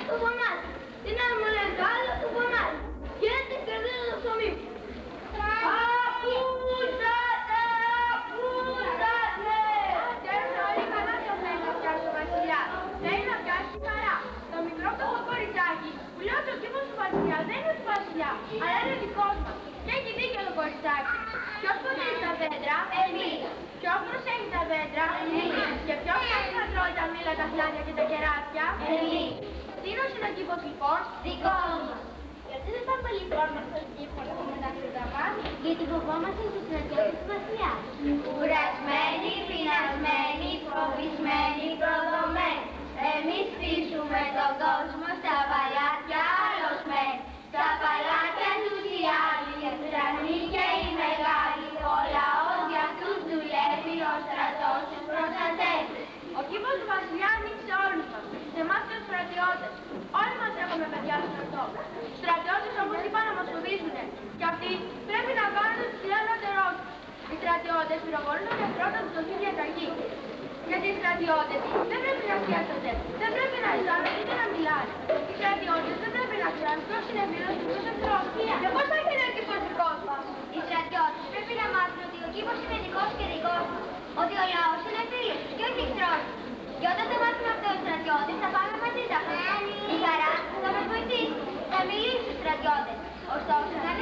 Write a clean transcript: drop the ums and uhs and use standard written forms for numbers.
το φωνάζει. Τι να μου λέει άλλο, το φωνάζει. Γίνεται η καρδιά του ψωμί. Ακούσατε, ακούσατε! Ξέρουν όλοι καλά ποιο θέλει να πιάσει ο βασιλιάς. Θέλει να πιάσει τη χαρά. Το μικρό φτωχό κοριτσάκι που λέει ότι ο κήπος του βασιλιά δεν είναι του βασιλιά, αλλά είναι δικός μας. Και έχει δίκιο το κοριτσάκι. Ποιος ποτίζει τα δέντρα? Εμείς. Ποιος προσέχει τα δέντρα? Εμείς. Και ποιος θέλει να τρώει τα μήλα, τα φλάδια και τα κεράσια? Εμείς. Τίνος είναι ο κήπος λοιπόν? Δικός μας. Γιατί δεν πάμε λοιπόν με αυτόν τον κήπο να πούμε τα χρήτα μας? Γιατί φοβόμαστε τους στρατιώτες του βασιλιά. Κουρασμένοι, πεινασμένοι, φοβισμένοι, προδομένοι. Εμείς στήσουμε τον κόσμο στα παλάτια αρρωσμένοι. Στα παλάτια τους οι άλλοι, οι ουρανοί και οι μεγάλοι. Ο λαός για αυτούς δουλεύει, ο στρατός τους προστατεύει. Ο κήπος του βασιλιά ανήκει σε όλους μας, σε εμάς και τους στρατιώτες. Όλοι μας έχουμε παιδιά στο στρατό. Οι στρατιώτες όμως είπαν να μας φοβίζουνε. Και αυτοί πρέπει να κάνουν τους φιλελεύθερους. Οι στρατιώτες πυροβολούν τον εχθρό όταν τους δοθεί διαταγή. Γιατί οι στρατιώτες δεν πρέπει να σκέφτονται, δεν πρέπει να ζητάνε ούτε να μιλάνε. Οι στρατιώτες δεν πρέπει να ξέρουν ποιος είναι φίλος και ποιος εχθρός. Και πώς θα γίνει ο κήπος δικός μας? Οι στρατιώτες πρέπει να μάθουν ότι ο κήπος είναι δικός και δικός μας. Ότι ο λαός είναι φίλος και όχι εχθρός. Και όταν το μάθουν αυτό οι στρατιώτες θα πάμε μαζί τα χρόνια. Η χαρά θα μας βοηθήσει. Θα μιλήσει στους στρατιώτες. Ωστόσο, θα